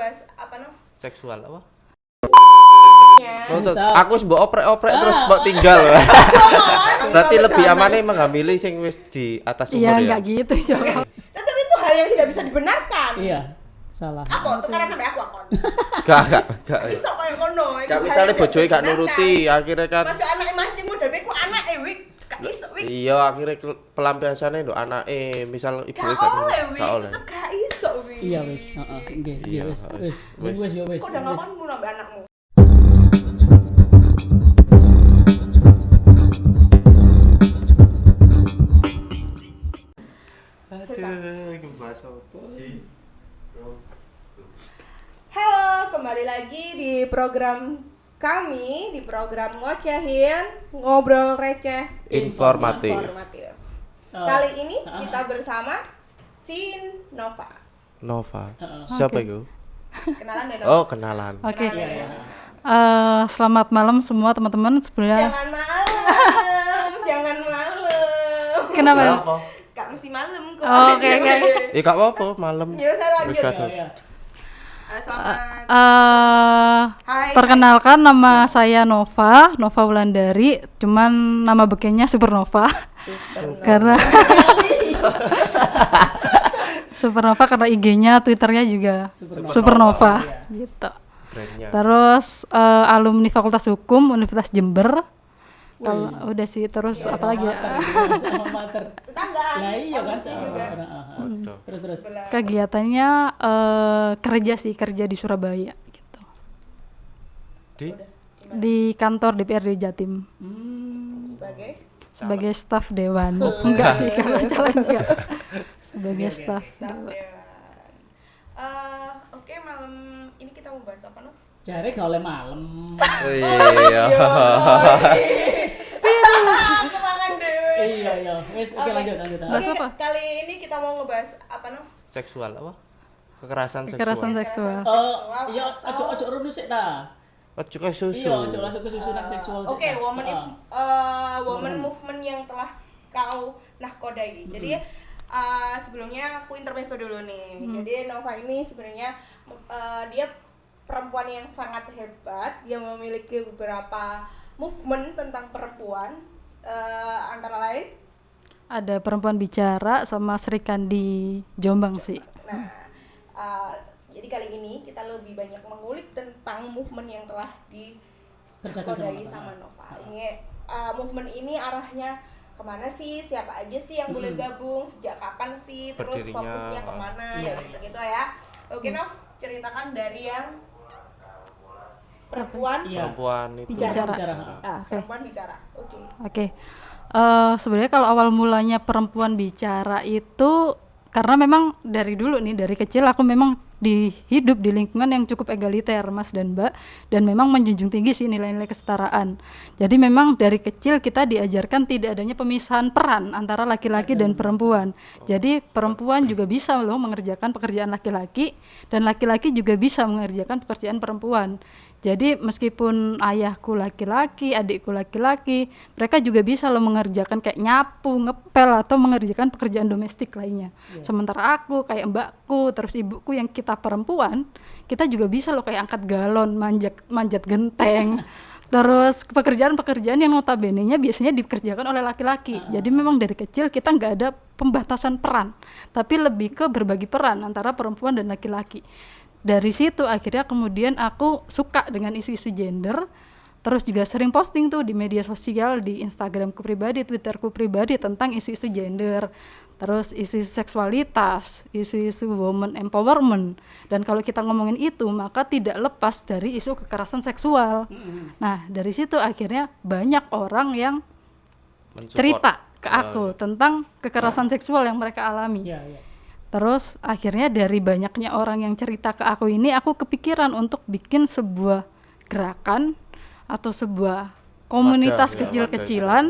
ngebahas apa Nov? Seksual apa? Ya. Aku wis mbok oprek-oprek terus mbok tinggal. Berarti lebih amane menghamili sing wis di atas umur Iya, ya. enggak gitu, Cok. Tapi itu hal yang tidak bisa dibenarkan. Iya, salah. Apa tukaran sampe aku akon. Gak. Iso koyo ngono. Gak misale bojoe gak nuruti, akhirnya kan Masuk anake mancing model ku anake wik. Gak iso wik. iya akhirnya pelampiasannya nduk anake misal ibuke Gak oleh wik. Tetep gak iso wik. Iya wis, heeh, nggih, Iya, wis. wis. Wis yo wis. Kok udah ngakonmu nambah anakmu? Aduh, bahas apa? Halo, kembali lagi di program kami, di program Ngocehin, Ngobrol Receh Informatif. Kali ini kita bersama Sin Nova. Nova. Siapa itu? Kenalan deh Nova. Oh, kenalan. Oke. Iya, iya. Selamat malam semua teman-teman. Sebenarnya Jangan malam, jangan malam. kenapa? Gak mesti malam kok. Oh, oke. Ya gak apa-apa malam. Ya udah lanjut. Wis kadung. Iya. Selamat. Hai. Perkenalkan nama saya Nova Wulandari. Cuman nama bekennya Supernova. Karena Supernova karena IG-nya, Twitternya juga Supernova gitu. Brandnya. Terus alumni Fakultas Hukum Universitas Jember. Kalau udah sih terus apa lagi ya? Sama mater. Tetangga. Lah iya kan Pasti juga. Waduh. Terus. Sebelah. Kegiatannya kerja di Surabaya gitu. Di kantor DPRD Jatim sebagai staf dewan. Enggak sih kalau jalan enggak. Sebagai staf dewan. Oke, malam ini kita mau bahas apa, Nov? Jare gak oleh malam. Iya. Aku makan dewe. Iya. Wis oke lanjut. Bahas apa? Kali ini kita mau ngebahas apa, Nov? Seksual apa? Kekerasan Kekerasan seksual. seksual. Iya, ojo runut sik ta. Ojo ke susu. Iya, ojo langsung ke susunan seksual sik. Oke, ta. woman movement yang telah kau nahkodai. Jadi sebelumnya aku intermezzo dulu nih. Jadi Nova ini sebenarnya dia perempuan yang sangat hebat. Dia memiliki beberapa movement tentang perempuan, antara lain Ada perempuan bicara sama Sri Kandi Jombang sih. nah, jadi kali ini kita lebih banyak mengulik tentang movement yang telah Kerjakan dikodai sama sama Nova. Ini movement ini arahnya kemana sih? Siapa aja sih yang boleh gabung? Sejak kapan sih? Terus Berdirinya. fokusnya kemana? Iya. Ya gitu-gitu ya. Oke, Nov, ceritakan dari yang perempuan Iya. Perempuan itu. Bicara. perempuan bicara. Oke. Oke. Sebenarnya kalau awal mulanya perempuan bicara itu karena memang dari dulu nih, dari kecil aku memang hidup di lingkungan yang cukup egaliter, Mas dan Mbak, dan memang menjunjung tinggi sih nilai-nilai kesetaraan. Jadi memang dari kecil kita diajarkan tidak adanya pemisahan peran antara laki-laki dan perempuan. Jadi perempuan juga bisa loh mengerjakan pekerjaan laki-laki dan laki-laki juga bisa mengerjakan pekerjaan perempuan. Jadi meskipun ayahku laki-laki, adikku laki-laki, mereka juga bisa loh mengerjakan kayak nyapu, ngepel atau mengerjakan pekerjaan domestik lainnya. Sementara aku kayak mbakku, terus ibuku yang kita perempuan, kita juga bisa loh kayak angkat galon, manjat genteng. Terus pekerjaan-pekerjaan yang notabene-nya biasanya dikerjakan oleh laki-laki. Jadi memang dari kecil kita nggak ada pembatasan peran, tapi lebih ke berbagi peran antara perempuan dan laki-laki. Dari situ akhirnya kemudian aku suka dengan isu-isu gender, terus juga sering posting tuh di media sosial, di Instagramku pribadi, Twitterku pribadi tentang isu-isu gender, terus isu-isu seksualitas, isu-isu women empowerment. Dan kalau kita ngomongin itu maka tidak lepas dari isu kekerasan seksual. Nah dari situ akhirnya banyak orang yang Mensupport. cerita ke aku tentang kekerasan seksual yang mereka alami. Iya. Terus akhirnya dari banyaknya orang yang cerita ke aku ini, aku kepikiran untuk bikin sebuah gerakan atau sebuah komunitas Wadah, ya, kecil-kecilan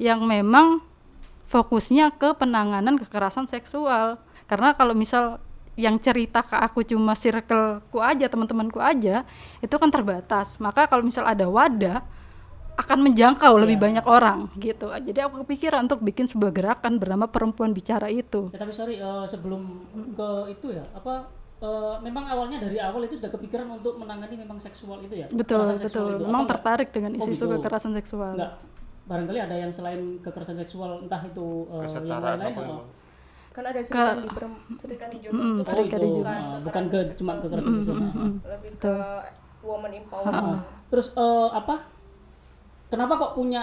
yang memang fokusnya ke penanganan kekerasan seksual. Karena kalau misal yang cerita ke aku cuma circleku aja, teman-temanku aja, itu kan terbatas. Maka kalau misal ada wadah, akan menjangkau lebih banyak orang gitu. Jadi aku kepikiran untuk bikin sebuah gerakan bernama Perempuan Bicara itu. Ya, tapi sorry sebelum ke itu ya, apa memang awalnya dari awal itu sudah kepikiran untuk menangani memang seksual itu ya? Betul, Kekerasan seksual betul. itu. Memang Apa tertarik dengan Oh, isu-isu gitu. kekerasan seksual. Enggak. Barangkali ada yang selain kekerasan seksual, entah itu yang Kesetaraan lain-lain. apa emang? Kan ada serikan di Jombang tuh kan serikan di bukan Jombang. bukan ke cuma kekerasan seksual. lebih ke woman empowerment. Terus kenapa kok punya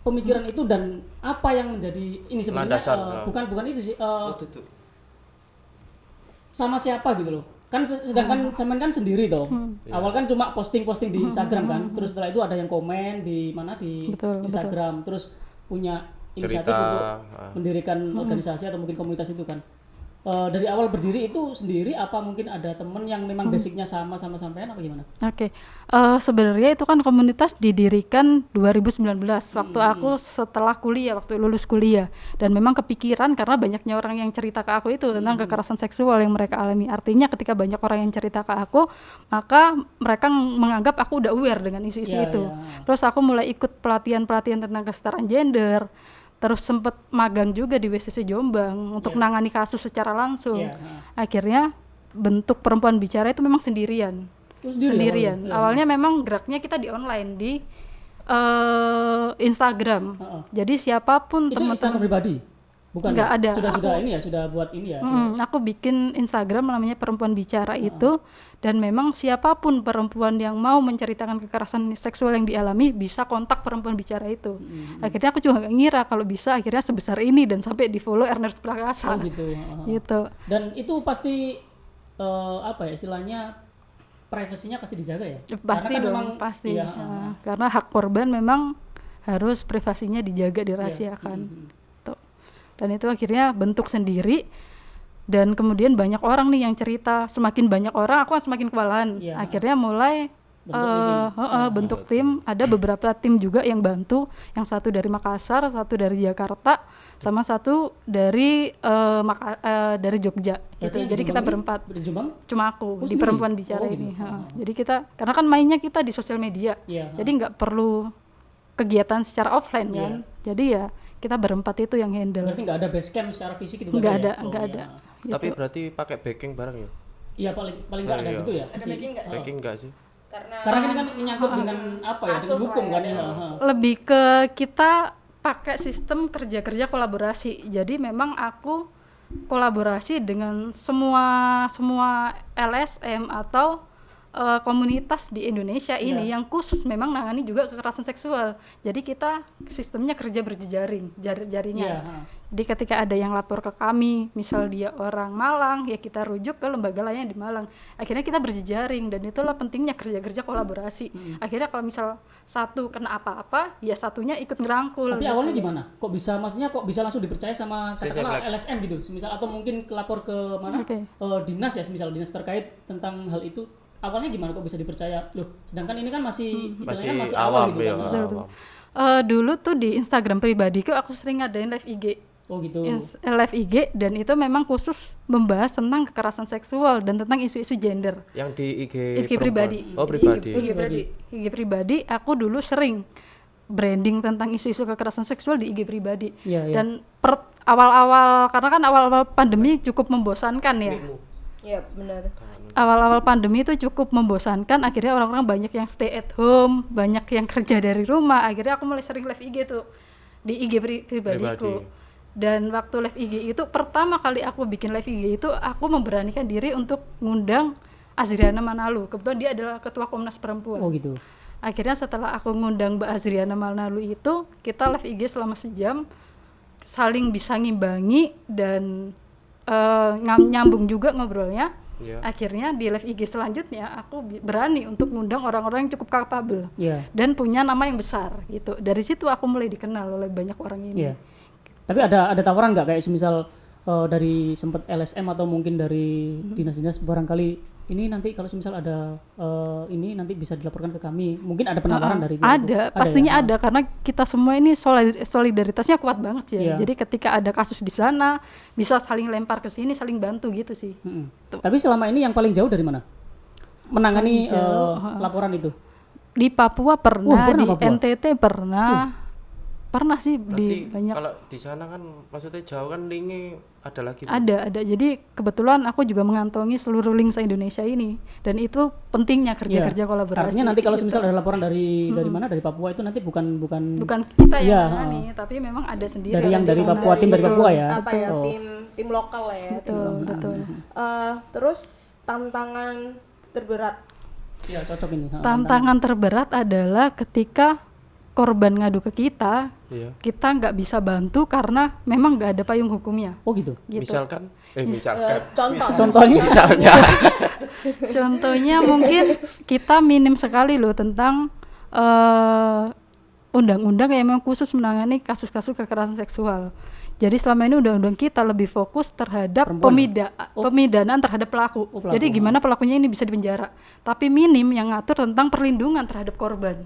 pemikiran itu dan apa yang menjadi ini sebenarnya Landasan, bukan itu sih sama siapa gitu loh. Kan sedangkan sampean kan sendiri toh. Awal kan cuma posting-posting di Instagram kan. Terus setelah itu ada yang komen di mana di Betul, Instagram. Terus punya inisiatif Cerita, untuk mendirikan organisasi atau mungkin komunitas itu kan. Dari awal berdiri itu sendiri apa mungkin ada temen yang memang basicnya sama sampean apa gimana? Oke, sebenarnya itu kan komunitas didirikan 2019 waktu aku setelah kuliah, waktu lulus kuliah, dan memang kepikiran karena banyaknya orang yang cerita ke aku itu tentang kekerasan seksual yang mereka alami. Artinya ketika banyak orang yang cerita ke aku, maka mereka menganggap aku udah aware dengan isu-isu Ya, itu. ya. Terus aku mulai ikut pelatihan-pelatihan tentang kesetaraan gender. Terus sempet magang juga di WCC Jombang untuk nangani kasus secara langsung. Ya, Akhirnya bentuk perempuan bicara itu memang sendirian. Terus Sendirian. awalnya? Awalnya memang geraknya kita di online di Instagram. Jadi siapapun Itu Instagram teman-teman. pribadi? Bukan Nggak ya? ada. Sudah ini ya, sudah buat ini ya. Aku bikin Instagram namanya Perempuan Bicara itu, dan memang siapapun perempuan yang mau menceritakan kekerasan seksual yang dialami bisa kontak Perempuan Bicara itu. Akhirnya aku juga nggak ngira kalau bisa akhirnya sebesar ini dan sampai di follow Ernest Prakasa. Oh gitu. Gitu. Dan itu pasti apa ya istilahnya privasinya pasti dijaga ya? Pasti Karena kan dong, memang, pasti. iya, Karena hak korban memang harus privasinya dijaga, dirahasiakan. Tuh. Dan itu akhirnya bentuk sendiri, dan kemudian banyak orang nih yang cerita. Semakin banyak orang, aku kan semakin kewalahan. Iya. Akhirnya mulai bentuk tim. Ada beberapa tim juga yang bantu. Yang satu dari Makassar, satu dari Jakarta, sama satu dari dari Jogja. Gitu. Berarti yang di Jadi kita Jombang ini, berempat. di Jombang? Cuma aku Oh, di sendiri? Perempuan Bicara Oh, ini. gitu. Jadi kita, karena kan mainnya kita di sosial media. Iya. Jadi nggak perlu kegiatan secara offline kan. Jadi ya kita berempat itu yang handle. Berarti nggak ada base camp secara fisik itu Nggak ya? ada, Oh, nggak iya. ada. Gitu. Tapi berarti pakai backing bareng ya? Iya paling nggak ada Iya. gitu ya. Ada Pasti. backing nggak sih? Backing enggak sih? Karena ini kan menyangkut dengan apa ya? Dengan Kasus hukum lah kan ya. ya. Lebih ke kita pakai sistem kerja-kerja kolaborasi. Jadi memang aku kolaborasi dengan semua LSM atau komunitas di Indonesia ini yang khusus memang nangani juga kekerasan seksual. Jadi kita sistemnya kerja berjejaring, jaringan. Iya. Jadi ketika ada yang lapor ke kami, misal dia orang Malang, ya kita rujuk ke lembaga lainnya di Malang. Akhirnya kita berjejaring, dan itulah pentingnya kerja-kerja kolaborasi. Akhirnya kalau misal satu kena apa-apa, ya satunya ikut ngerangkul. Tapi gitu. awalnya gimana? Kok bisa langsung dipercaya sama katakanlah Black. LSM gitu, misal atau mungkin lapor ke mana? Oke. Dinas ya, misal dinas terkait tentang hal itu. Awalnya gimana kok bisa dipercaya? Loh, sedangkan ini kan masih istilahnya masih awal gitu ya, kan. awam. Dulu tuh di Instagram pribadiku aku sering ngadain live IG. Oh gitu. Live IG, dan itu memang khusus membahas tentang kekerasan seksual dan tentang isu-isu gender. Yang di IG, IG pribadi. Oh, Di pribadi. IG pribadi aku dulu sering branding tentang isu-isu kekerasan seksual di IG pribadi. Iya, iya. Dan awal-awal, karena kan awal-awal pandemi cukup membosankan ya. Iya benar. Awal-awal pandemi itu cukup membosankan, akhirnya orang-orang banyak yang stay at home, banyak yang kerja dari rumah. Akhirnya aku mulai sering live IG tuh di IG pribadiku. Dan waktu live IG itu pertama kali aku bikin live IG itu aku memberanikan diri untuk ngundang Azriana Manalu. Kebetulan dia adalah ketua Komnas Perempuan. Oh gitu. Akhirnya setelah aku ngundang Mbak Azriana Manalu itu, kita live IG selama sejam, saling bisa ngimbangi dan nyambung juga ngobrolnya. Iya. Akhirnya di live IG selanjutnya aku berani untuk ngundang orang-orang yang cukup capable Iya. dan punya nama yang besar gitu. Dari situ aku mulai dikenal oleh banyak orang ini. Iya. Tapi ada tawaran nggak kayak semisal dari sempat LSM atau mungkin dari dinas-dinas barangkali ini nanti kalau semisal ada ini nanti bisa dilaporkan ke kami. Mungkin ada penawaran dari pihak itu? Ada, pastinya ya? ada, karena kita semua ini solidaritasnya kuat banget ya. Iya. Jadi ketika ada kasus di sana bisa saling lempar ke sini, saling bantu gitu sih. Tapi selama ini yang paling jauh dari mana? Menangani Paling jauh, laporan itu? Di Papua pernah, pernah di Papua? NTT pernah, pernah sih Berarti di banyak. kalau di sana kan maksudnya jauh kan linknya ada lagi. Bu? Ada. Jadi kebetulan aku juga mengantongi seluruh link se-Indonesia ini, dan itu pentingnya kerja-kerja kolaborasi. Artinya nanti kalau gitu. misal ada laporan dari mana, dari Papua itu nanti bukan Bukan kita yang Iya, menangani, tapi memang ada sendiri. dari yang ada dari di sana. Papua, tim dari Papua ya. Apa ya, Oh. tim lokal lah ya. tim Betul, lokal. betul. Terus tantangan terberat. Iya, cocok ini. Tantangan terberat adalah ketika korban ngadu ke kita, Iya. kita nggak bisa bantu karena memang nggak ada payung hukumnya. Oh gitu. Gitu. Misalkan Contoh. Contohnya misalnya Contohnya mungkin kita minim sekali loh tentang undang-undang yang memang khusus menangani kasus-kasus kekerasan seksual. Jadi selama ini undang-undang kita lebih fokus terhadap pemidanaan terhadap pelaku. pelaku. Jadi gimana pelakunya ini bisa dipenjara. Tapi minim yang ngatur tentang perlindungan terhadap korban.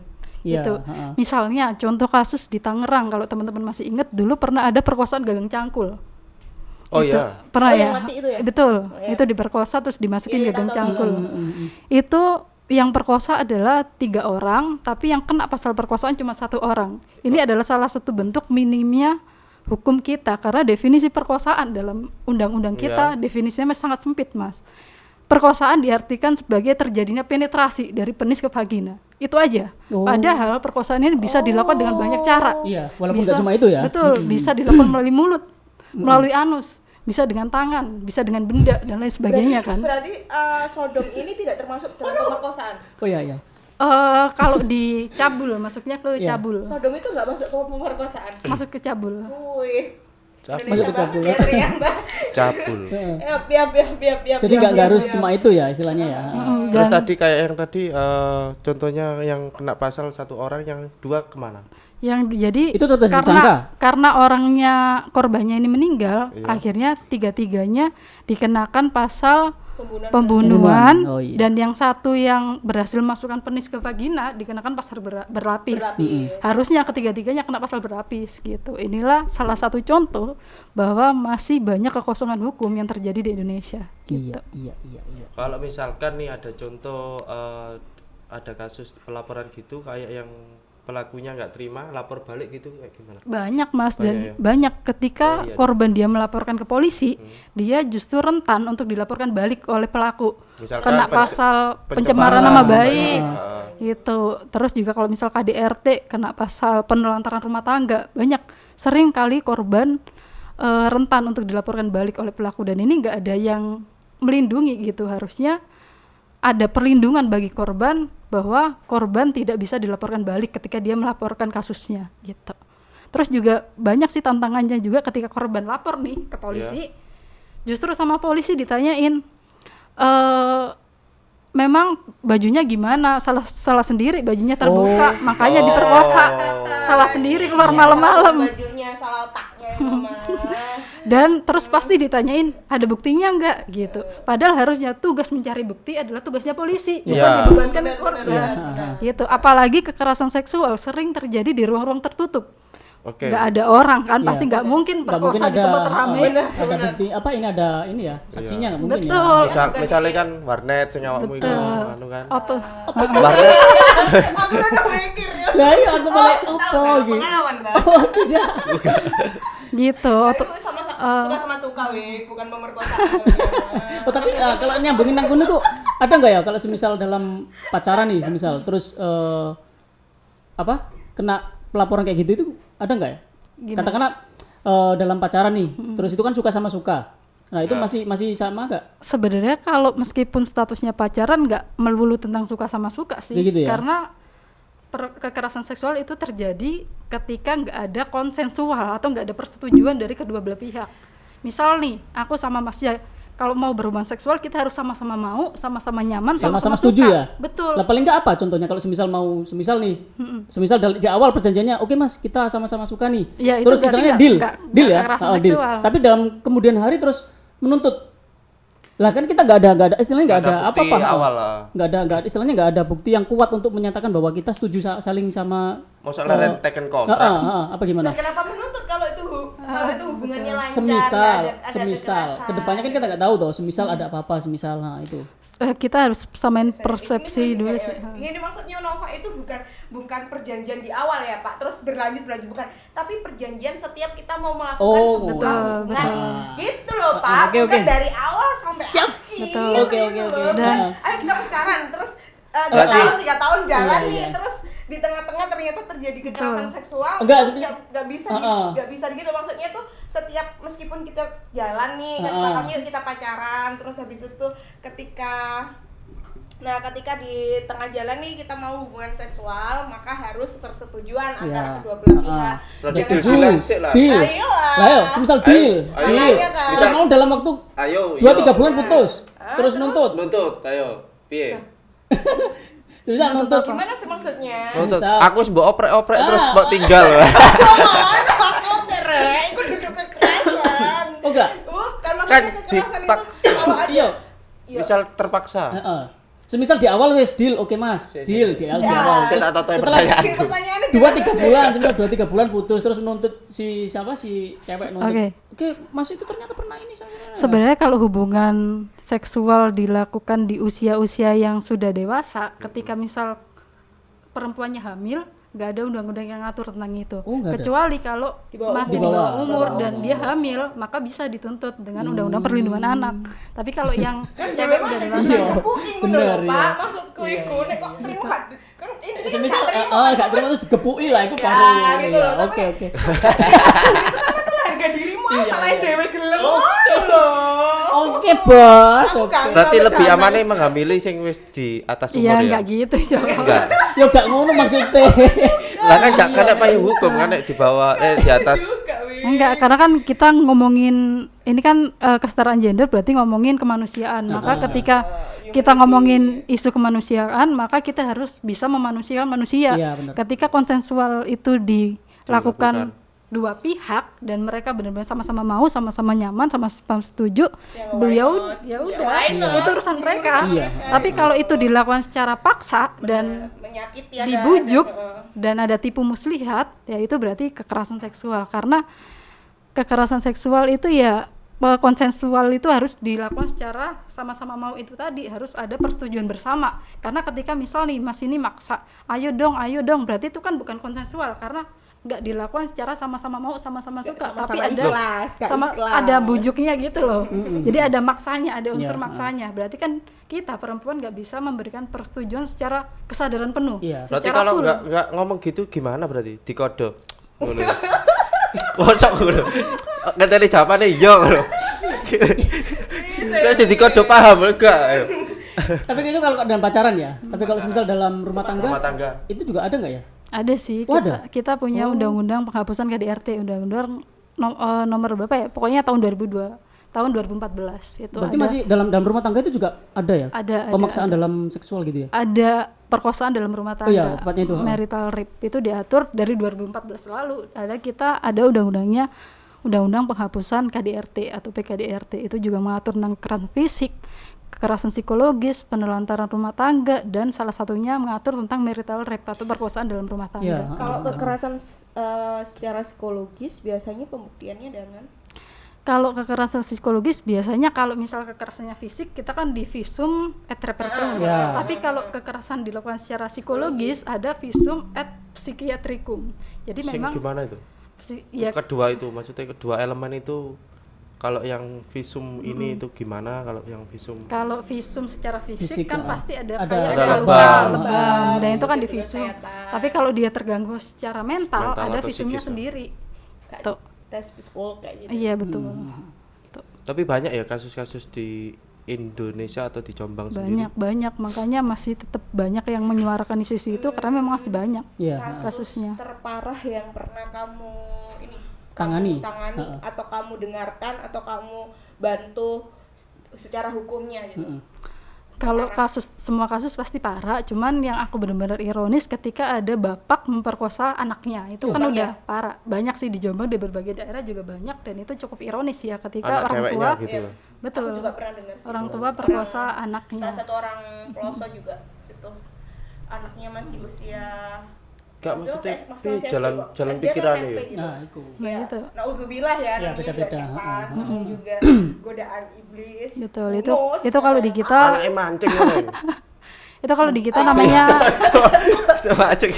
Iya, Gitu. Misalnya contoh kasus di Tangerang, kalau teman-teman masih ingat dulu pernah ada perkosaan gagang cangkul. oh Gitu. iya. Pernah Oh, ya? yang mati itu ya? Betul. iya. Itu diperkosa terus dimasukin Iya, gagang tahu. cangkul. Itu yang perkosa adalah 3 orang, tapi yang kena pasal perkosaan cuma 1 orang. Ini adalah salah satu bentuk minimnya hukum kita, karena definisi perkosaan dalam undang-undang kita definisinya sangat sempit, Mas. Perkosaan diartikan sebagai terjadinya penetrasi dari penis ke vagina. Itu aja. Oh. Padahal perkosaan ini bisa dilakukan dengan banyak cara. Iya, walaupun nggak cuma itu ya. Betul, bisa dilakukan melalui mulut, melalui anus, bisa dengan tangan, bisa dengan benda dan lain sebagainya kan. Berarti sodom ini tidak termasuk dalam pemerkosaan. Oh iya. Kalau di cabul, masuknya ke Iya. cabul. Sodom itu nggak masuk ke pemerkosaan. Masuk ke cabul. Wih. Cabul. Indonesia Masuk ke banget cabul, ya ya. ternyata. Cabul. Biap. Jadi nggak harus cuma itu ya istilahnya ya. Terus tadi kayak yang tadi contohnya yang kena pasal 1 orang, yang 2 kemana? Yang jadi Itu tetap disangka? karena orangnya korbannya ini meninggal, Iya. akhirnya 3-tiganya dikenakan pasal Pembunuhan. pembunuhan, Oh, iya. dan yang satu yang berhasil masukkan penis ke vagina dikenakan pasal berlapis. Harusnya ketiga-tiganya kena pasal berlapis gitu. Inilah salah satu contoh bahwa masih banyak kekosongan hukum yang terjadi di Indonesia. Iya. Kalau misalkan nih ada contoh ada kasus pelaporan gitu kayak yang pelakunya nggak terima, lapor balik gitu kayak gimana? Banyak, Mas, Banyak dan ya? banyak ketika Oh, iya. korban dia melaporkan ke polisi, dia justru rentan untuk dilaporkan balik oleh pelaku. Misalkan Kena pasal pencemaran pencemaran nama nama baik. baik. Gitu. Terus juga kalau misal KDRT kena pasal penelantaran rumah tangga. Banyak, sering kali korban rentan untuk dilaporkan balik oleh pelaku, dan ini nggak ada yang melindungi gitu. Harusnya ada perlindungan bagi korban, bahwa korban tidak bisa dilaporkan balik ketika dia melaporkan kasusnya gitu. Terus juga banyak sih tantangannya juga ketika korban lapor nih ke polisi, justru sama polisi ditanyain memang bajunya gimana, salah sendiri bajunya terbuka, makanya diperkosa, salah sendiri keluar malam-malam. Bajunya salah otaknya mama. Dan terus pasti ditanyain ada buktinya enggak gitu. Padahal harusnya tugas mencari bukti adalah tugasnya polisi, bukan Iya. dibebankan korban. Gitu. Apalagi kekerasan seksual sering terjadi di ruang-ruang tertutup. Oke. Nggak ada orang kan, Iya. pasti nggak mungkin Nggak mungkin perkosa di tempat ramai. ada bukti apa ini, ada ini ya saksinya nggak mungkin Betul. Misalnya kan warnet sing awakmu iku anu kan. Auto. Warnet Aku udah mikir ya. Lah iya aku balik opo gitu. Pengalaman Mbak. Oh tidak. Gitu. Itu sama suka weh, bukan pemerkosaan. Oh tapi kalau nyambungin nang kono tuh ada nggak ya kalau semisal dalam pacaran nih semisal terus apa kena pelaporan kayak gitu itu ada nggak ya? Gimana? Katakanlah dalam pacaran nih, terus itu kan suka sama suka. Nah itu masih sama nggak? Sebenarnya kalau meskipun statusnya pacaran nggak melulu tentang suka sama suka sih. Kayak gitu ya? Karena kekerasan seksual itu terjadi ketika nggak ada konsensual atau nggak ada persetujuan dari kedua belah pihak. Misal nih, aku sama Mas Jaya, kalau mau berhubungan seksual kita harus sama-sama mau, sama-sama nyaman, Sama-sama sama-sama setuju suka. ya? Betul. Lah paling nggak apa contohnya kalau semisal nih, semisal di awal perjanjiannya, oke mas kita sama-sama suka nih, Ya, itu terus berarti istilahnya nggak deal ya, kekerasan deal. seksual. Tapi dalam kemudian hari terus menuntut, lah kan kita nggak ada istilahnya nggak ada bukti apa-apa, awal lah. nggak ada istilahnya nggak ada bukti yang kuat untuk menyatakan bahwa kita setuju saling sama Mosok leren teken kontrak. Apa gimana? Nah, kenapa menuntut kalau itu hubungannya lancar? Semisal, nggak ada semisal, kekerasan. kedepannya kan kita nggak tahu toh, semisal ada apa-apa, semisal, nah itu. Kita harus samain Ini persepsi dulu juga sih. ya. Ini maksudnya Nova itu bukan perjanjian di awal ya Pak, terus berlanjut bukan, tapi perjanjian setiap kita mau melakukan Oh, sebuah betul, hubungan, betul. gitu loh Pak, Oke, bukan oke. dari awal sampai Siap. akhir. Betul. Oke, gitu oke, oke. loh. Dan Ayo kita pacaran, terus 2 Berarti- tahun 3 tahun jalan Iya, nih, iya. terus di tengah-tengah ternyata terjadi kekerasan Betul. seksual, Enggak, itu nggak bisa nggak bisa gitu, maksudnya tuh setiap meskipun kita jalan nih, kesepakatan yuk kita pacaran, terus habis itu ketika di tengah jalan nih kita mau hubungan seksual, maka harus persetujuan antara kedua belah pihak. Berarti Jangan setuju lah, sik lah. Deal. Ayolah. Lah, ayo, semisal deal, Ayo. deal. Makanya kan. Terus mau dalam waktu Ayo. 2-3 bulan putus, terus terus? nuntut. Nuntut, ayo. Piye? Bisa nuntut. Gimana sih maksudnya? Nuntut. Misal- Aku wis mbok oprek-oprek terus mbok tinggal. Jangan, aku terek, itu duduk kekerasan. Oh enggak? Bukan, Kan maksudnya kekerasan itu kalau ada. Iya. Iya. Misal terpaksa. Heeh. Semisal di awal wes deal, oke Mas. Deal di awal. Saya tak tahu Setelah pertanyaanku. Pertanyaannya 2-3 bulan, semisal 2-3 bulan putus terus nuntut si cewek nuntut. Oke. Oke, Mas itu ternyata pernah ini sama saya. Sebenarnya kalau hubungan seksual dilakukan di usia-usia yang sudah dewasa, ketika misal perempuannya hamil, nggak ada undang-undang yang ngatur tentang itu. Oh, nggak ada. Kecuali kalau Di bawah masih umur. di bawah Di umur bawah dan umur. dia hamil, maka bisa dituntut dengan undang-undang perlindungan anak. Tapi kalau yang cewek udah dewasa, Iya. kepuking Bener, ngono lho, iya. Pak. Maksudku iku nek kok terima kan intinya Semisal nggak terima. enggak terima terus digepuki lah itu Ya, baru. gitu loh, tapi- Oke, oke. Itu kan masalah harga dirimu, masalah dhewe gelem ngono lho. Oke, Bos. Aku Oke. kangen. Berarti Sampai lebih damai. amane menghamili sing wis di atas umur iya ya. nggak gitu coba. Enggak. Ya gak ngono maksudnya. Lah kan gak kena payung hukum kan nek di bawah di atas. Juga, Wi. Enggak, karena kan kita ngomongin ini kan kesetaraan gender berarti ngomongin kemanusiaan. Maka ketika kita ngomongin isu kemanusiaan, maka kita harus bisa memanusiakan manusia. Iya, benar. Ketika konsensual itu dilakukan dua pihak dan mereka benar-benar sama-sama mau, sama-sama nyaman, sama-sama setuju, beliau ya udah why not? itu urusan mereka. Iya. Tapi kalau itu dilakukan secara paksa dan menyakiti ada- dibujuk ada- dan ada tipu muslihat, ya itu berarti kekerasan seksual. Karena kekerasan seksual itu ya konsensual itu harus dilakukan secara sama-sama mau, itu tadi harus ada persetujuan bersama. Karena ketika misal nih Mas ini maksa, ayo dong, berarti itu kan bukan konsensual karena nggak dilakukan secara sama-sama mau, sama-sama suka, sama-sama tapi ada ikhlas, nggak sama ikhlas. ada bujuknya gitu loh. Jadi ada maksanya, ada unsur Iya, maksanya. Berarti kan kita perempuan nggak bisa memberikan persetujuan secara kesadaran penuh. Iya. Berarti secara kalau full. nggak ngomong gitu gimana berarti? Dikode. Ngono. Mosok ngono. Ngeteni jawabane iya ngono. Wis dikode paham enggak? Ayo. Tapi itu kalau dalam pacaran ya. Tapi kalau semisal dalam rumah tangga, Rumah tangga. itu juga ada nggak ya? Ada sih, Oh, ada? kita punya undang-undang penghapusan KDRT, undang-undang nomor berapa ya? Pokoknya tahun 2014 itu Berarti ada. masih dalam rumah tangga itu juga ada ya? Ada, Pemaksaan dalam seksual gitu ya? Ada perkosaan dalam rumah tangga. iya, tepatnya itu. Marital rape itu diatur dari 2014 lalu. Ada undang-undangnya, undang-undang penghapusan KDRT atau PKDRT, itu juga mengatur tentang kekerasan fisik, kekerasan psikologis, penelantaran rumah tangga, dan salah satunya mengatur tentang marital rape atau perkosaan dalam rumah tangga. Iya. Kalau kekerasan secara psikologis biasanya pembuktiannya dengan Kalau kekerasan psikologis biasanya kalau misal kekerasannya fisik kita kan di visum et repertum. Ya. Tapi kalau kekerasan dilakukan secara psikologis ada visum et psychiatricum. Jadi Sing memang gimana itu? ya Kedua itu maksudnya kedua elemen itu kalau yang visum ini itu gimana kalau yang visum kalau visum secara fisik, Fisik, kan ah. pasti ada Ada kayak lebam. luka, Lebam. dan itu kan di Gitu, visum. kesehatan. Tapi kalau dia terganggu secara mental, Mental ada atau visumnya psikis, sendiri. kayak Tuh. tes psikolog kayak gitu. Iya betul. Tuh. tapi banyak ya kasus-kasus di Indonesia atau di Jombang sendiri Banyak makanya masih tetap banyak yang menyuarakan isu-isu itu karena memang masih banyak. Iya. Kasusnya. terparah yang pernah kamu ini Tangani. atau kamu dengarkan atau kamu bantu secara hukumnya gitu. Kalau semua kasus pasti parah, cuman yang aku benar-benar ironis ketika ada bapak memperkosa anaknya, itu kan Jombang udah ya? parah. Banyak sih di Jombang, di berbagai daerah juga banyak, dan itu cukup ironis ya ketika anak orang ceweknya tua, gitu Iya. loh. betul, Aku juga pernah dengar sih. orang tua perkosa anaknya. Salah satu orang pelosok juga itu anaknya masih usia Gak maksudnya Maksudnya pi jalan kok. jalan SD pikiran atau SMP nih. gitu. Nah, itu. Nah, Ya, itu. naudzubillah ya, Ya, namanya beda-beda. juga setan, namanya juga godaan iblis. Betul, Who itu knows, itu kalau di ya. kita Anaknya mancing kan. itu kalau di kita namanya Mancing.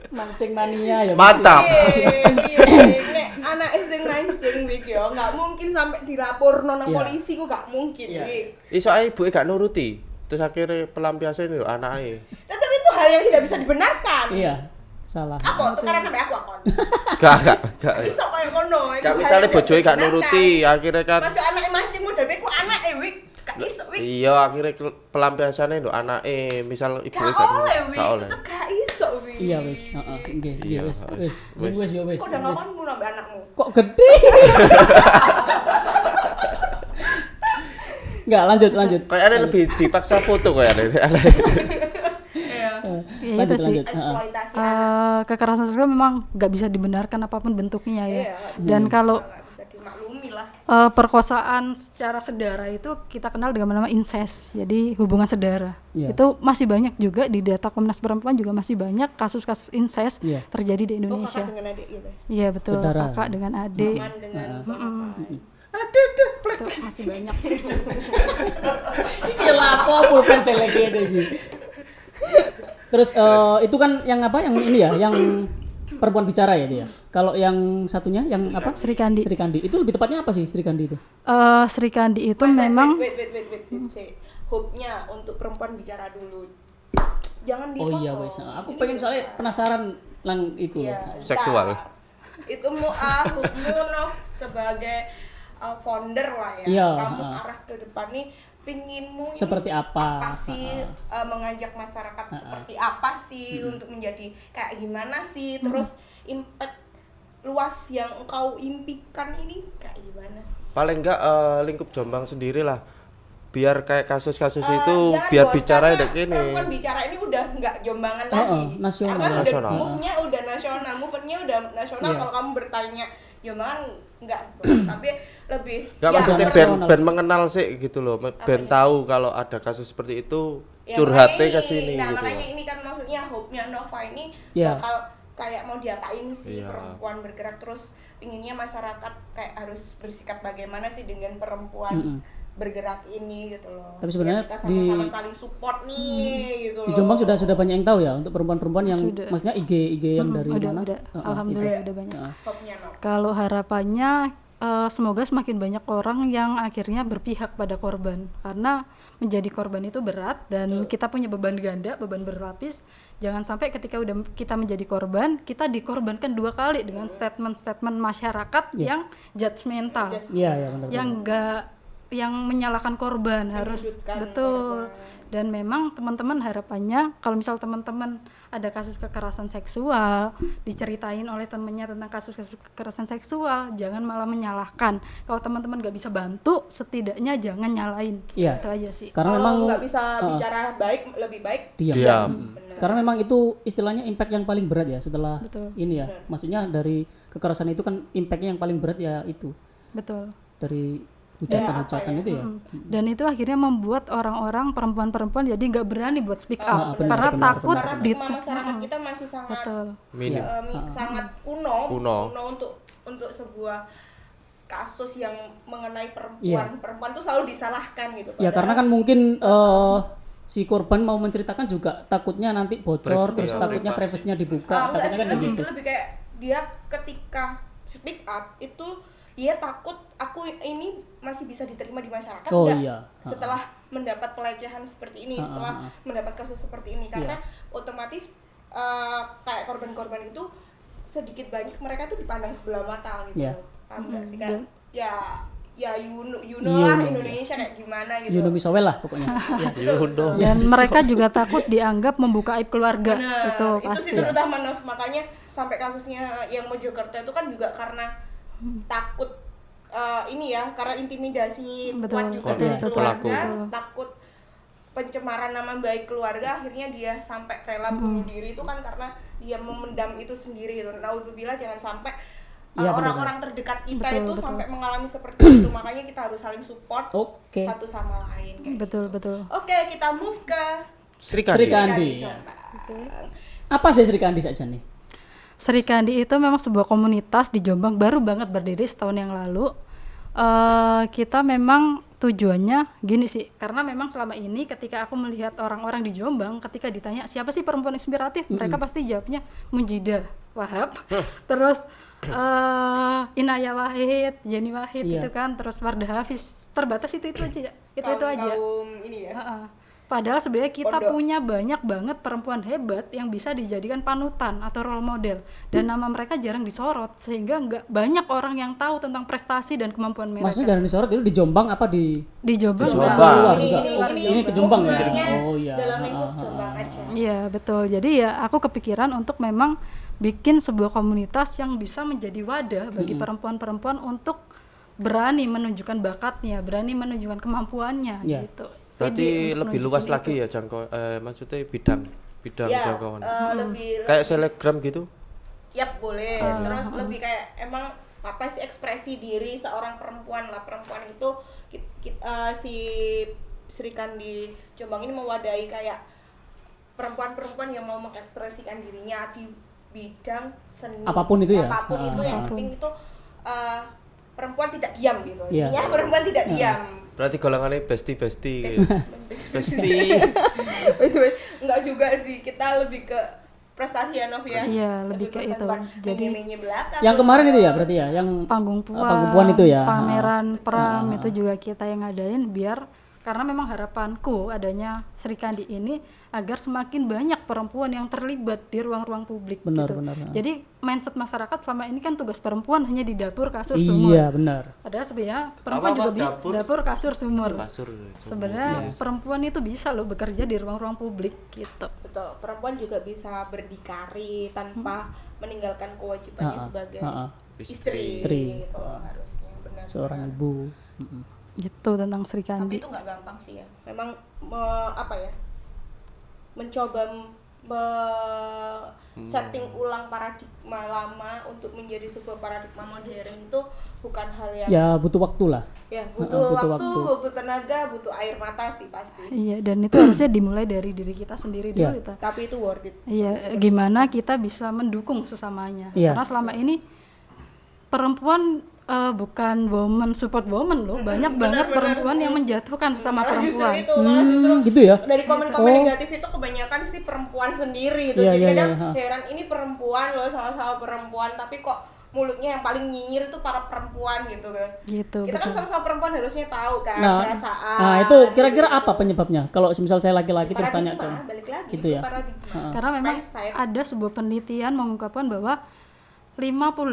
Mancing mania ya. Mantap. Nek anak sing mancing wik yo nggak mungkin sampai dilaporno nang Iya. polisi ku gak mungkin Iya. wik. Iso ae ibuke gak nuruti. Terus akhirnya pelampiasan lho anake. Tetapi itu hal yang tidak bisa dibenarkan. Iya, salah. Apa tukaran sampe aku akon. Gak. Iso koyo ngono. itu Gak hal misalnya yang bojoe tidak gak dibenarkan. nuruti, akhirnya kan Masuk anake mancing model ku anake wik. Gak iso wik. iya akhirnya pelampiasannya lho anake, misal ibuke Gak oleh wik. gak oleh. Tetep gak iso wik. Iya wis, heeh, nggih, Iya, wis. wis. Wis ya wis. Kok udah wis. ngakonmu nambah anakmu? Kok gede? Enggak, lanjut. Kayaknya lebih dipaksa foto kayaknya. Iya. ya itu Lanjut, sih. lanjut. Eksploitasi anak. Kekerasan seksual memang nggak bisa dibenarkan apapun bentuknya ya. Iya. Dan kalau Nggak bisa dimaklumi lah. perkosaan secara sedara itu kita kenal dengan nama incest, jadi hubungan sedara. Iya. Itu masih banyak juga di data Komnas Perempuan, juga masih banyak kasus-kasus incest Iya. terjadi di Oh, Indonesia. kakak dengan adik gitu. Iya betul, Saudara. kakak dengan adik. Teman dengan Itu masih banyak. Iki lapo pulpen teleki iki. Terus itu kan yang apa? Yang ini ya, yang perempuan bicara ya dia. Kalau yang satunya yang apa? Sri Kandi. Sri Kandi. Itu lebih tepatnya apa sih Sri Kandi itu? Sri Kandi itu memang wait. Hope-nya untuk perempuan bicara dulu. Jangan Oh dipotong. iya wes. Aku pengen soalnya penasaran lang iku. Iya, Seksual. entah. Itu hope-mu Nov, sebagai founder lah ya. Iya, Kamu arah ke depan nih pinginmu ini Seperti apa? sih mengajak masyarakat seperti apa sih untuk menjadi kayak gimana sih, terus impact luas yang engkau impikan ini kayak gimana sih? Paling enggak lingkup Jombang sendiri lah. Biar kayak kasus-kasus itu Jangan, biar Bos, bicara karena dek ini. perempuan bicara ini udah nggak Jombangan lagi. nasional. Karena Nasional. move-nya udah nasional, movement-nya udah nasional. Iya. Kalau kamu bertanya Jombangan nggak, Bos, tapi lebih Enggak ya, maksudnya nasional. ben mengenal sih gitu loh. Ben tahu kalau ada kasus seperti itu ya, curhatnya makanya ke sini nah, gitu. makanya ini kan maksudnya hope-nya Nova ini Iya. bakal kayak mau diapain sih Iya. perempuan bergerak, terus inginnya masyarakat kayak harus bersikap bagaimana sih dengan perempuan bergerak ini gitu loh. Tapi sebenarnya biar kita sama-sama saling support nih gitu Di loh. Jombang sudah banyak yang tahu ya untuk perempuan-perempuan yang Sudah. maksudnya IG yang dari udah, mana? udah. Alhamdulillah udah banyak. Hope-nya Nova. Kalau harapannya semoga semakin banyak orang yang akhirnya berpihak pada korban, karena menjadi korban itu berat dan kita punya beban ganda, beban berlapis. Jangan sampai ketika udah kita menjadi korban, kita dikorbankan dua kali dengan statement-statement masyarakat yang judgmental, Iya, benar. yang menyalahkan korban. Harus Menyudutkan betul. korban. Dan memang teman-teman harapannya kalau misal teman-teman ada kasus kekerasan seksual, diceritain oleh temennya tentang kasus-kasus kekerasan seksual, jangan malah menyalahkan. Kalau teman-teman nggak bisa bantu, setidaknya jangan nyalain. Iya. Itu aja sih. Karena memang Kalau nggak bisa bicara baik, lebih baik diam. Diam. Karena memang itu istilahnya impact yang paling berat ya setelah Betul. ini ya. Maksudnya dari kekerasan itu kan impactnya yang paling berat ya itu Betul. dari hujatan-hujatan itu ya. Dan itu akhirnya membuat orang-orang perempuan-perempuan jadi nggak berani buat speak up benar, karena benar, takut karena stigma masyarakat kita masih sangat betul. Minim. sangat kuno Kuno. untuk sebuah kasus yang mengenai perempuan. Iya. Perempuan tuh selalu disalahkan gitu. Ya Padahal karena kan mungkin si korban mau menceritakan juga takutnya nanti bocor, terus takutnya privasinya dibuka, enggak takutnya sih, kan lebih, begitu. lebih kayak dia ketika speak up itu dia takut aku ini masih bisa diterima di masyarakat Oh, enggak iya. setelah mendapat pelecehan seperti ini, setelah mendapat kasus seperti ini, karena otomatis kayak korban-korban itu sedikit banyak mereka tuh dipandang sebelah mata gitu. Iya. Paham nggak sih kan? Ya you know You lah know, Indonesia kayak gimana gitu. Yuno Misowel lah pokoknya. Ya. Yuno. Dan mereka juga takut dianggap membuka aib keluarga. Benar, Itu itu pasti. sih terutama Nov, makanya sampai kasusnya yang Mojokerto itu kan juga karena takut ini ya, karena intimidasi Betul, kuat juga betul, dari betul, keluarga, betul. takut pencemaran nama baik keluarga, akhirnya dia sampai rela bunuh diri itu kan karena dia memendam itu sendiri gitu. Naudzubillah, jangan sampai Iya, orang-orang terdekat kita Betul, itu betul. sampai mengalami seperti itu, makanya kita harus saling support Oke. satu sama lain kayak gitu. Betul, betul. Oke, kita move ke Sri Sri Kandi. Kandi. Jombang. Apa sih Sri Kandi saja nih? Sri Kandi itu memang sebuah komunitas di Jombang, baru banget berdiri setahun yang lalu. Kita memang tujuannya gini sih, karena memang selama ini ketika aku melihat orang-orang di Jombang, ketika ditanya siapa sih perempuan inspiratif, mereka pasti jawabnya Munjidah Wahab, terus Inaya Wahid, Jenny Wahid Iya. itu kan, terus Wardah Hafiz, terbatas itu aja, itu aja. Kaum ini ya. Ha-ha. Padahal sebenarnya kita Pondok. punya banyak banget perempuan hebat yang bisa dijadikan panutan atau role model, dan nama mereka jarang disorot sehingga nggak banyak orang yang tahu tentang prestasi dan kemampuan mereka. Maksudnya jarang disorot itu di Jombang apa di Di Jombang. Di enggak. Jombang. luar Ini- juga? ini- Oh, ini ini ke Jombang ya. maksudnya Oh iya. dalam lingkup Jombang aja. Iya betul. Jadi ya aku kepikiran untuk memang bikin sebuah komunitas yang bisa menjadi wadah bagi perempuan-perempuan untuk berani menunjukkan bakatnya, berani menunjukkan kemampuannya Iya. gitu. Berarti Pede untuk lebih luas menunjukkan lagi itu. ya maksudnya bidang Ya, jangkauan. lebih Kayak selebgram gitu. Yap boleh. Terus lebih kayak emang apa sih ekspresi diri seorang perempuan lah. Perempuan itu si Sri Kandi Jombang ini mewadahi kayak perempuan-perempuan yang mau mengekspresikan dirinya di bidang seni. Apapun itu ya? Apapun itu yang Apapun. penting itu perempuan tidak diam gitu. Iya. Intinya perempuan tidak diam. Berarti golongannya bestie gitu. Bestie. Enggak juga sih, kita lebih ke prestasi ya Nov ya. Iya, lebih ke prestasi, itu. bukan Jadi menye-menye belakang. Yang kemarin itu ya berarti ya, yang panggung puan, panggung puan itu ya. pameran pram itu juga kita yang ngadain, biar karena memang harapanku adanya Sri Kandi ini agar semakin banyak perempuan yang terlibat di ruang-ruang publik Benar, gitu. benar. Jadi mindset masyarakat selama ini kan tugas perempuan hanya di dapur kasur sumur. Iya, benar. Padahal sebenarnya perempuan Apa, juga bisa dapur? dapur kasur sumur. Kasur. Sebenarnya perempuan itu bisa loh bekerja di ruang-ruang publik gitu. Betul, perempuan juga bisa berdikari tanpa meninggalkan kewajibannya sebagai istri. Istri. Gitu loh, harusnya benar. Seorang ibu. Gitu tentang Sri Tapi Kandi. itu nggak gampang sih ya. Memang apa ya? Mencoba setting ulang paradigma lama untuk menjadi sebuah paradigma modern itu bukan hal yang Ya butuh waktu lah. ya butuh butuh waktu, waktu. butuh tenaga, butuh air mata sih pasti. Iya, dan itu harusnya dimulai dari diri kita sendiri dulu, Iya. Ta. Tapi itu worth it. Iya, gimana kita bisa mendukung sesamanya? Iya. Karena selama ini perempuan bukan woman support woman loh, banyak banget perempuan yang menjatuhkan sesama Malah justru perempuan. itu, malah justru Gitu ya. dari komen-komen Oh. negatif itu kebanyakan sih perempuan sendiri gitu. Iya, Jadi iya, kadang iya, ha. heran ini perempuan loh, sama-sama perempuan tapi kok mulutnya yang paling nyinyir itu para perempuan gitu kan. Gitu, Kita kan betul. sama-sama perempuan harusnya tahu kan Nah, perasaan. nah itu kira-kira gitu. apa penyebabnya? Kalau misal saya laki-laki terus tanya ke Paradigma, balik lagi gitu itu ya. paradigma. Karena memang Mindset. ada sebuah penelitian mengungkapkan bahwa 58%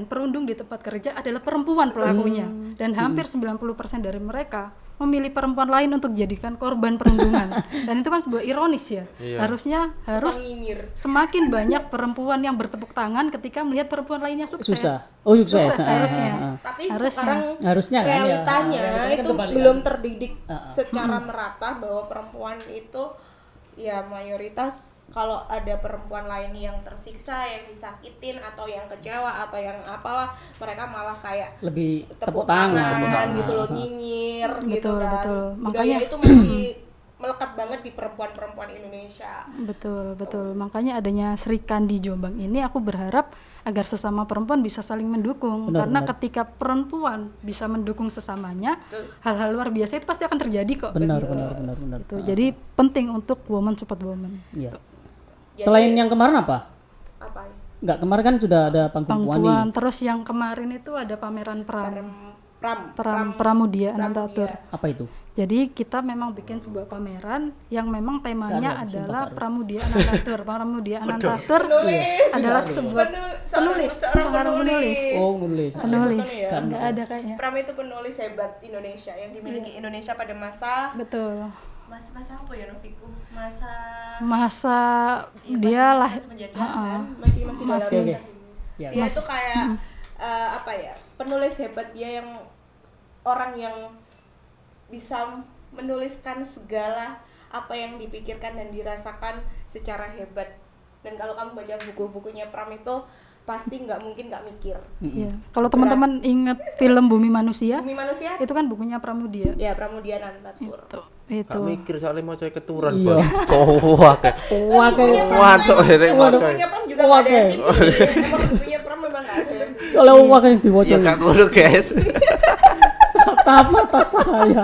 perundung di tempat kerja adalah perempuan pelakunya, dan hampir 90% dari mereka memilih perempuan lain untuk jadikan korban perundungan. Dan itu kan sebuah ironis ya. Iya. Harusnya harus nyinyir. semakin banyak perempuan yang bertepuk tangan ketika melihat perempuan lainnya sukses. susah. Oh, sukses. Harusnya. Tapi Harusnya. sekarang Harusnya kan, ya. realitanya Realitanya itu kebalik belum kan. terdidik secara merata bahwa perempuan itu ya mayoritas kalau ada perempuan lain yang tersiksa, yang disakitin atau yang kecewa atau yang apalah, mereka malah kayak Lebih tepuk tangan. tangan gitu loh, nyinyir gitu Betul, kan. betul. Budaya Makanya- itu masih melekat banget di perempuan-perempuan Indonesia. Betul, betul. Makanya adanya Sri Kandi Jombang ini aku berharap agar sesama perempuan bisa saling mendukung. Benar, Karena benar. ketika perempuan bisa mendukung sesamanya, hal-hal luar biasa itu pasti akan terjadi kok. Benar, benar. Gitu. Jadi penting untuk woman support woman. Iya. Selain yang kemarin apa? Apa ya? Enggak, kemarin kan sudah ada panggung puan nih. Pangkuan, terus yang kemarin itu ada pameran Pramudia Anantatur. Apa itu? Jadi kita memang bikin sebuah pameran yang memang temanya adalah Pramudia Anantatur. Pramudia Anantatur adalah sebuah penulis, seorang pengarang penulis. Oh, nulis. Penulis, ya? nggak ada kayaknya. Pram itu penulis hebat Indonesia yang dimiliki Indonesia pada masa Betul. masa apa ya Noviku? Masa Iya, dia lah, masa penjajahan kan? masih dalam Oke, oke. masa Ya, dia itu kayak apa ya, penulis hebat, dia yang orang yang bisa menuliskan segala apa yang dipikirkan dan dirasakan secara hebat. Dan kalau kamu baca buku-bukunya Pram itu pasti nggak mungkin nggak mikir. Iya. Kalau teman-teman ingat film Bumi Manusia, Bumi Manusia itu kan bukunya Pramudia. ya Pramudia Anantatur. Itu. Gak mikir soalnya mau coy keturunan Iya. bos. Wah kayak wah kayak waduh ini mau coy. Bukunya Pram juga nggak ada yang Oke. tinggi. Emang bukunya pram memang nggak ada yang tinggi. Kalau wah yang diwaca. Ya gak ngono guys. Tatap mata saya.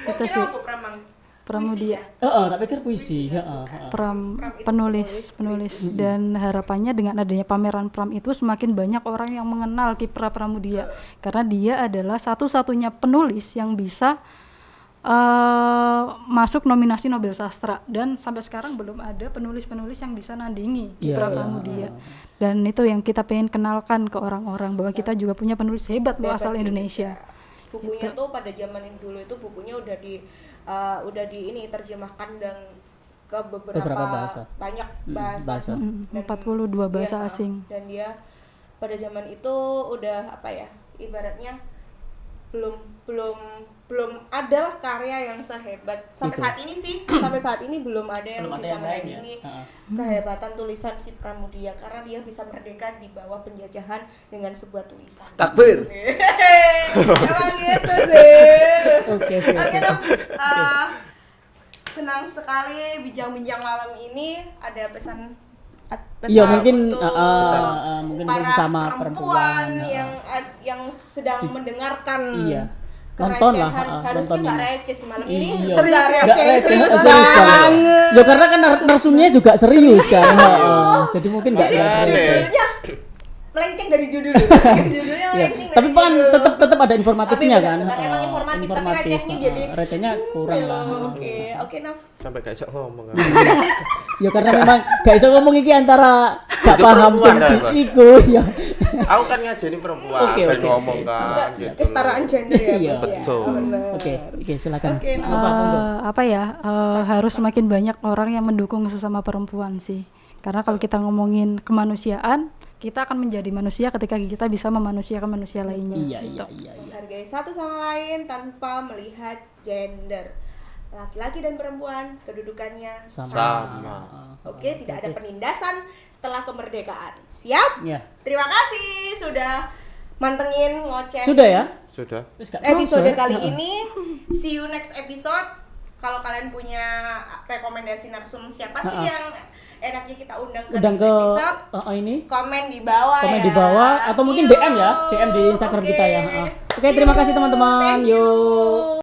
Kok Kita kira sih apa pram, Mang? Pramudia. Heeh, tak pikir puisi. Heeh. Pram itu penulis dan harapannya dengan adanya pameran Pram itu semakin banyak orang yang mengenal Kipra Pramudia karena dia adalah satu-satunya penulis yang bisa masuk nominasi Nobel Sastra dan sampai sekarang belum ada penulis-penulis yang bisa nandingi Kipra Iya, Pramudia. Dan itu yang kita pengen kenalkan ke orang-orang bahwa kita juga punya penulis hebat loh asal Indonesia. Bukunya tuh pada zaman dulu itu bukunya udah di ini terjemahkan dan ke beberapa bahasa. banyak bahasa. Mm, 42 bahasa asing. Dan dia pada zaman itu udah apa ya, ibaratnya belum adalah karya yang sehebat sampai Itu. saat ini sih. Sampai saat ini belum ada yang Belum ada bisa yang lain ya? menandingi Heeh. kehebatan tulisan si Pramudia karena dia bisa merdeka di bawah penjajahan dengan sebuah tulisan. Takbir. Emang gitu sih. Oke. Oke dong. Senang sekali bincang-bincang malam ini. Ada pesan Iya, mungkin untuk mungkin para sesama perempuan perempuan. yang sedang mendengarkan Iya. Nonton lah, kerecehan. Harusnya nonton nggak ini. receh sih malam ini. Iya. Serius Nggak receh, serius serius banget. banget. Ya karena kan narsumnya juga serius kan. Heeh. Jadi mungkin enggak Jadi Nggak receh. judulnya melenceng dari judul. Judulnya Ya, melenceng tapi dari kan judul. tetap ada informatifnya Tapi kan. benar, emang informatif, tapi recehnya jadi recehnya kurang lah. Oke, Naf. Sampai gak iso ngomong. Ya karena memang gak bisa ngomong iki antara gak Itu paham sing perempuan, kan, iku ya. Aku kan ngajeni perempuan, Oke, pengen oke, ngomong oke, kan. Enggak, gitu kesetaraan loh. gender ya, Iya, Mas, ya. betul. Benar. Oke, silakan. Oke, nah. Nova, monggo. Apa ya harus semakin banyak orang yang mendukung sesama perempuan sih karena kalau kita ngomongin kemanusiaan kita akan menjadi manusia ketika kita bisa memanusiakan manusia lainnya. Iya. Menghargai satu sama lain tanpa melihat gender. Laki-laki dan perempuan kedudukannya sama. Sama. Oke, tidak ada penindasan setelah kemerdekaan. Siap? Ya. Terima kasih sudah mantengin ngoceh Sudah ya? Sudah. Wis gak episode kerasa. kali ini. See you next episode. Kalau kalian punya rekomendasi narsum siapa sih yang enaknya kita undang ke Undang next ke episode, ini komen di bawah komen ya. di bawah atau See mungkin you. DM ya, DM di Instagram Oke. kita ya. Oke, See terima you. kasih teman-teman. Thank you. Yuk.